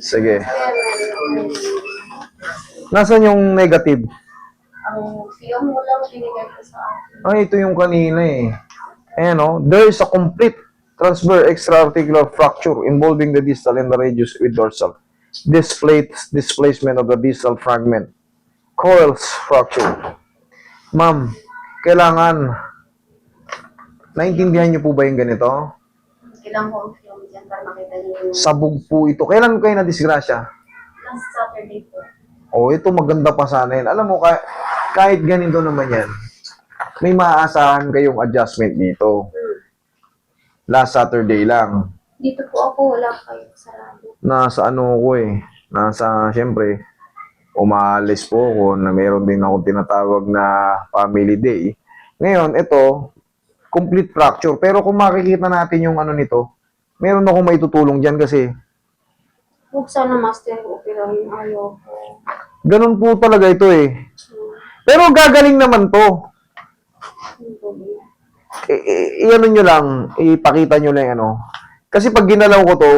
Sige. Kaya meron Nasaan yung negative? ang film mo lang binigay ko sa akin. Ay, ito yung kanina eh. Ayan o. There is a complete transverse extra-articular fracture involving the distal and the radius with dorsal. Displacement of the distal fragment. Coils fracture. Ma'am, kailangan, naintindihan niyo po ba yung ganito? Kailangan ko ang film dyan para makita niyo yung Sabog po ito. Kailan kayo na-disgrasya? last Saturday po. Oh, ito maganda pa sana yan. Alam mo, kahit ganito naman yan, may maaasahan kayong adjustment dito. Last Saturday lang. Dito po ako, wala kayo sarado. Nasa ano ko eh. Siyempre, umalis po ako na mayroon din ako tinatawag na family day. Ngayon, ito, complete fracture. Pero kung makikita natin yung ano nito, meron akong maitutulong dyan kasi Huwag sana master operahin ayaw ko. ganun po talaga ito eh. Pero gagaling naman to. Yung problema. I-ano nyo lang, ipakita nyo lang ano. Kasi pag ginalaw ko to,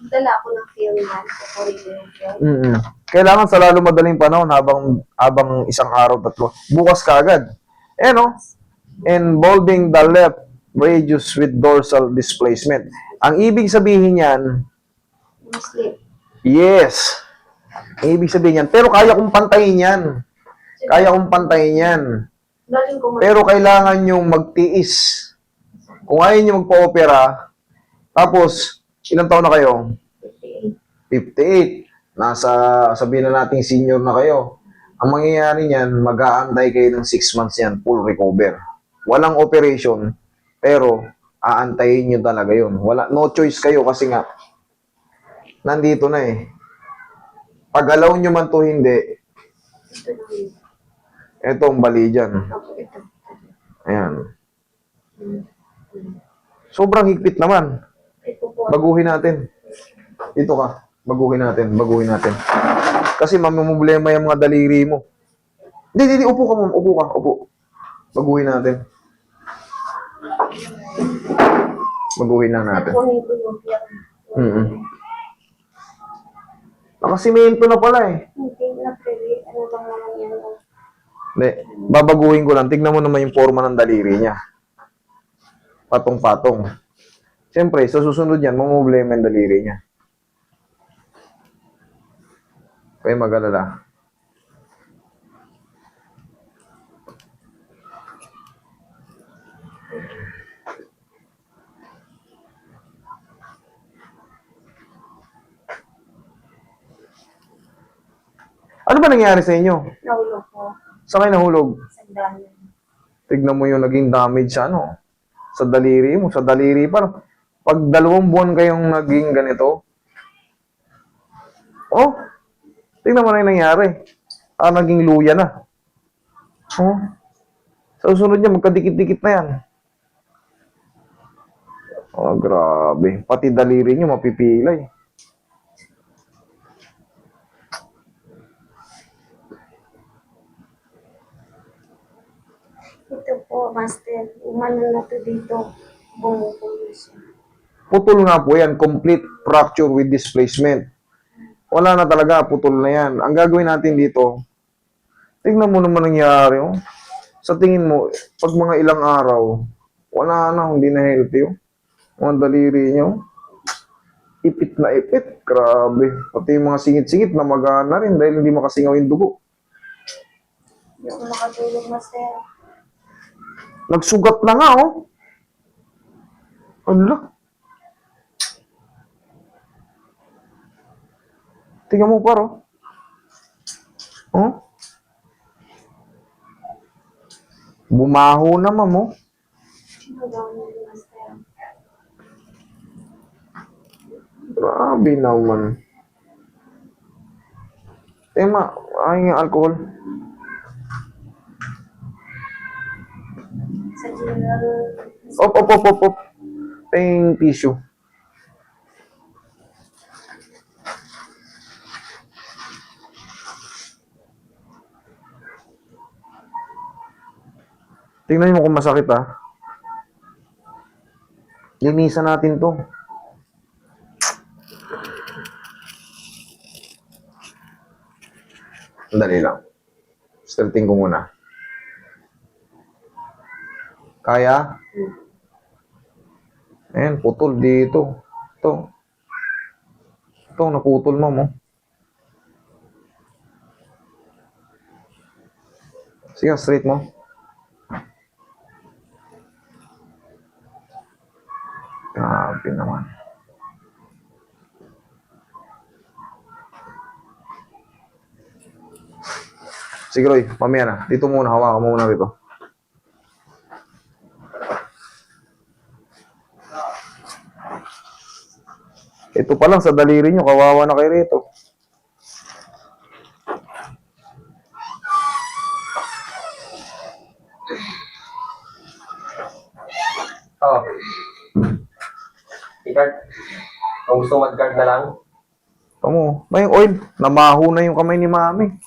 Dala ako ng film yan. Kukunin yung film. kailangan sa lalo madaling panahon habang isang araw, tatlo. Bukas kaagad. Eh no? Involving the left radius with dorsal displacement. Ang ibig sabihin yan, Sleep. yes. Ang ibig sabihin yan. Pero kaya kong pantayin yan. Kaya kong pantayin yan. Daling ko Pero kailangan nyo magtiis. Kung ayaw nyo magpa-opera, tapos, ilang taon na kayo? 58. Sabihin na natin senior na kayo. Ang mangyayari niyan, mag-aantay kayo ng 6 months yan, full recover. Walang operation, pero aantayin nyo talaga yun. No choice kayo kasi nga, nandito na eh. Pag alaw nyo man to hindi, Ito lang yun. eto ang bali dyan. Ako, ito. Ayan. Sobrang higpit naman. Ito po. Baguhin natin. Dito ka. Baguhin natin. Kasi mamumblema yung mga daliri mo. Hindi, upo ka ma'am. Upo ka, upo. Baguhin natin. Baguhin na natin. Kunin ko yung film. Nakasimento na pala eh. Hindi na pwede. Ano lang naman yan. Hindi, babaguhin ko lang. Tignan mo naman yung forma ng daliri niya. Patong-patong. Siyempre, sa susunod yan, mamumblema yung daliri niya. Kaya mag-alala. Ano ba nangyari sa inyo? Nahulog po. Saan kayo nahulog? Sa dahil. Tignan mo yung naging damage sa ano, sa daliri mo, sa daliri pa. Pag 2 buwan kayong naging ganito, oh, tignan mo na yung nangyari. Naging luya na. Oh, sa susunod niya, magkadikit-dikit na yan. Oh, grabe. Pati daliri niyo mapipilay. Ito po, master. Umano na to dito. Bumubulo siya. Putol nga po yan. Complete fracture with displacement. Wala na talaga. Putol na yan. Ang gagawin natin dito, tignan mo naman nangyari. Oh. Sa tingin mo, pag mga ilang araw, wala na. Hindi na healthy. Oh. Mga daliri nyo. Ipit na ipit. Grabe. Pati yung mga singit-singit na magana rin dahil hindi makasingaw yung dugo. Hindi ako makatulog, master. Nagsugat na nga, oh. Ala. Tingnan mo paro. Oh. Bumaho na, ma'am, oh. Ano gawin niyo, master? Grabe naman. Tema, ay nga alcohol. Sa general. Op. Peng tissue. Tingnan mo kung masakit, ha. Linisan natin to. Dali lang. Starting ko muna. Kaya? Ayan, putol dito. Ito. Ito, naputol mo mo. Sige, straight mo. Grabe naman. Sige, Roy, mamaya na. Dito muna, hawakan mo muna rito. Ito pa lang sa daliri nyo, kawawa na kayo rito. Oh, i-card. Kung gusto mag-card na lang. Tamo, may oil. Namaho na yung kamay ni Mami.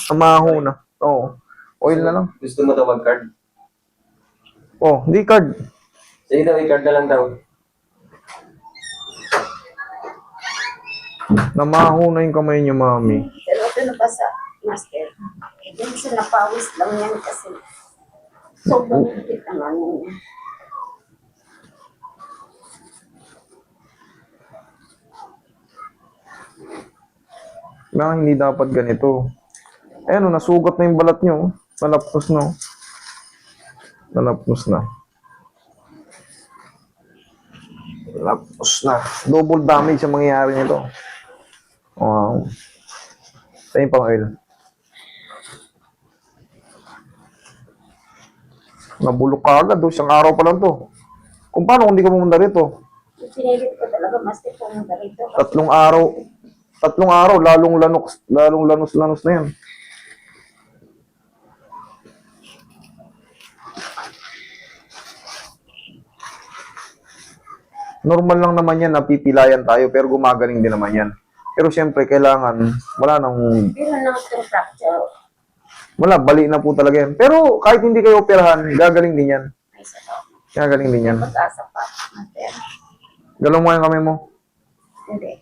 Namaho na. Oo. Oil na lang. Gusto mo daw mag-card? Oh, hindi card. Sige daw, i-card na lang daw. Namaho na yung kamay ni Mami. Pero ito na ba sa master? Eh, dun sa napawis lang yan kasi sobrang higit naman yun. Na hindi dapat ganito. Ayan, nasugat na yung balat nyo. Nalapnos na. Nalapnos na. Nalapnos na. Double damage ang mangyayari nito. Wow. Sa'yo pang oil. Nabulok ka agad. Isang araw pa lang to. Kung paano kung hindi ka pumunta rito? Pinilit ko talaga master pumunta rito. Tatlong araw, lalong lanos na yan. Normal lang naman yan, napipilayan tayo, pero gumagaling din naman yan. Pero siyempre, kailangan, Pero nang itong fracture, bali na po talaga yan. Pero kahit hindi kayo operahan, gagaling din yan. ay sa to. Gagaling din yan. Pag-asa pa, master. Galong mo yung kamay mo. Hindi.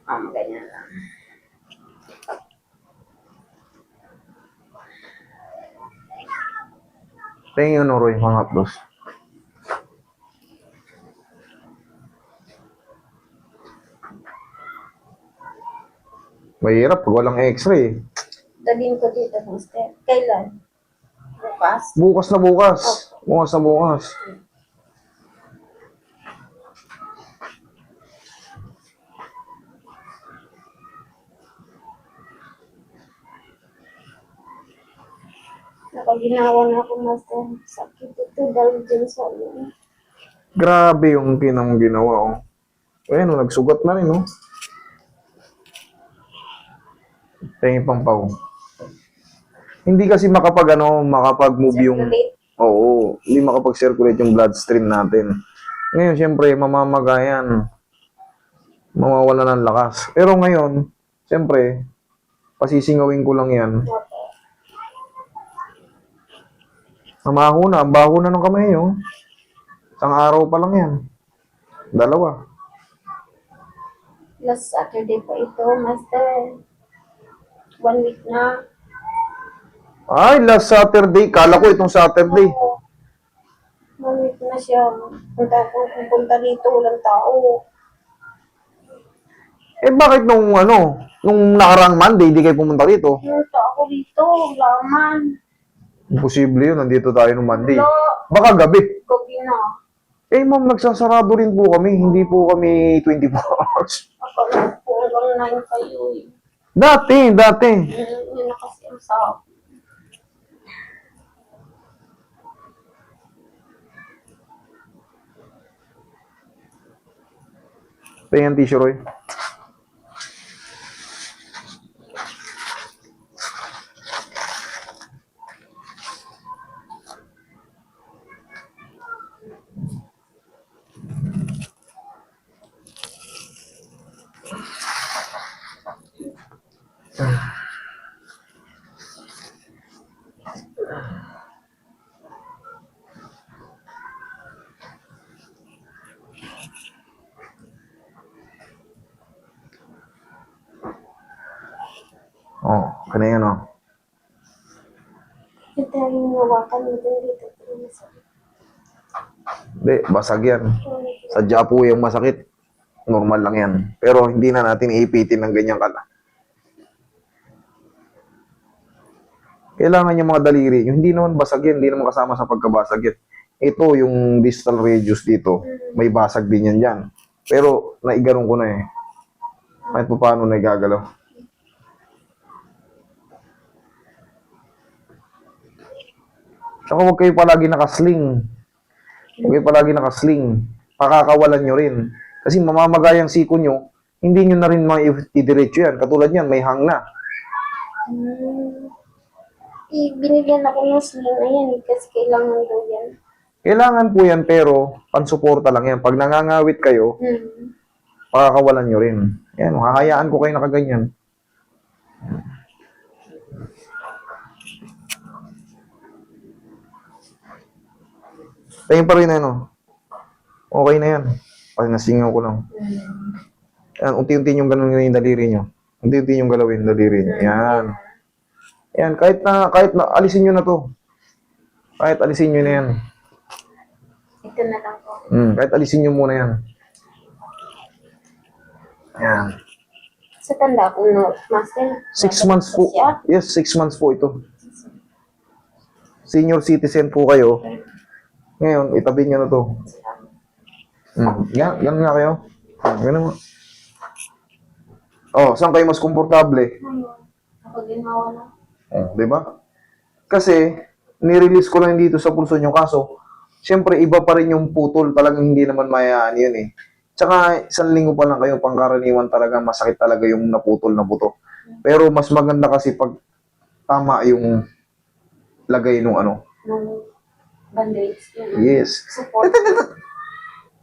Ganyan lang. Tingin yun, Roy, mga haplos. Mahirap pag walang x-ray. Dalhin ko dito, master. Kailan? Bukas? Bukas na bukas. Bukas na bukas. Nakaginawa na ako, master. Sakit ito dahil dyan sa ano. Grabe yung kinang ginawa, oh. Ayan, oh, nagsugat na rin, oh. Tingin pang pao. Hindi kasi makapag-move yung... Circulate. Oo, hindi makapag-circulate yung bloodstream natin. Ngayon, siyempre, mamamagayan. Mawawala ng lakas. Pero ngayon, siyempre, pasisingawin ko lang yan. Namaho na, ang baho na ng kamay, oh. Isang araw pa lang yan. Dalawa. Last Saturday pa ito, master. 1 week na. Ay, last Saturday. Kala ko itong Saturday. Oo. 1 week na siya. Punta dito, walang tao. Eh, bakit nung nakarang Monday, di kayo pumunta rito? Punta ako dito, laman. Imposible yun, nandito tayo nung Monday. Wala. Baka gabi. Gabi na. Eh, ma'am, nagsasarado rin po kami. Hindi po kami 24 hours. Akala ko hanggang 9 kayo eh. Dati. Yun na kasi ang sa Tingnan tissue, Roy. Oh, kanya yan, oh. Ito yung hawakan mo din dito. Hindi, basag yan. Sadya po yung masakit. Normal lang yan. Pero hindi na natin iipitin ng ganyan kala. Kailangan yung mga daliri nyo. Hindi naman basag yan. Hindi naman kasama sa pagkabasag yan. Ito, yung distal radius dito. May basag din yan dyan. Pero, naiganong ko na eh. Kahit pa paano naigagalaw. Saka huwag kayo palagi nakasling. Huwag kayo palagi nakasling. Pakakawalan nyo rin. Kasi mamamagayang siko nyo, hindi nyo na rin maidiretso yan. Katulad yan, may hang na. Binigyan ako ng sling na yan kasi kailangan daw yan. Kailangan po yan pero pansuporta lang yan. Pag nangangawit kayo, pakakawalan nyo rin. Yan, hahayaan ko kayo nakaganyan. Tingin pa rin ano. Okay na yan. Pag nasingaw ko lang. Yan, unti-unti yung ganun yung daliri nyo. Unti-unti yung galawin daliri nyo. Yan. Yan, kahit na, alisin nyo na to. Kahit alisin nyo na yan. Ito na lang po. Kahit alisin nyo muna yan. Yan. Sa tanda ko, no, Master. 6 months po. Siya? Yes, 6 months po ito. Senior citizen po kayo. Ngayon, itabi nyo na to. Yan, yan nga kayo. Ganun mo. Oh, saan kayo mas komportable? Ako ginawa na. Oh, di ba? Kasi, nirelease ko lang dito sa pulso nyo. Kaso, syempre, iba pa rin yung putol. Talagang hindi naman mayaan yun eh. Tsaka, 1 linggo pa lang kayo, pangkaraniwan talaga, masakit talaga yung naputol na buto. Pero, mas maganda kasi pag tama yung lagay nung ano. Nung bandage. Yun. Yes. Support.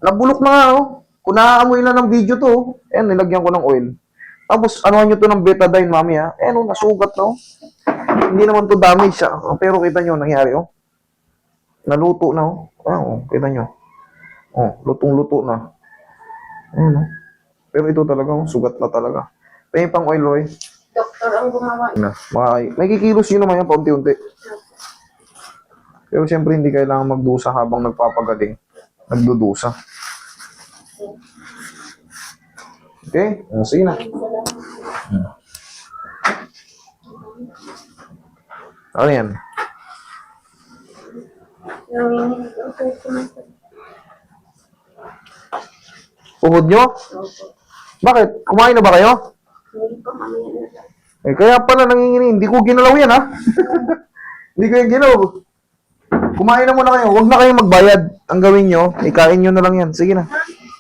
Nabulok na nga, oh. Kung naaamoy na ng video to, oh. Ayan, nilagyan ko ng oil. Tapos, anuhan nyo to ng betadine, mami, ha. Ayan, oh, nasugat na, oh. Hindi naman to damage, ha. Pero kita nyo, nangyari, oh. Naluto na, oh. Ayan, oh, kita nyo. Oh, lutong-luto na. Ayan, oh. Pero ito talaga, oh, sugat na talaga. Pahing pang oil, Roy. Doktor ang gumawa. Na, may kikilos yun naman yan, paunti-unti. Pero siyempre, hindi kailangan magdusa habang nagpapagaling. Nagdudusa. Okay? Sige na. Ano yan? Nanginginig ang puso na ito. Uhod nyo? Opo. Bakit? Kumain na ba kayo? Hindi pa mamaya na lang. Eh, kaya pala nanginginig. Hindi ko ginalaw yan, ha? Hindi ko yung ginalaw. Kumain na muna kayo. Huwag na kayong magbayad. Ang gawin nyo, ikain nyo na lang yan. Sige na.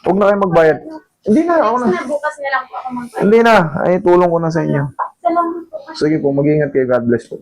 Huwag na kayong magbayad. Hindi na, ako na. Bukas na lang po ako mag-bye. Hindi na. Ay, tulong ko na sa inyo. Salamat po. Sige po, mag-ingat kayo. God bless po.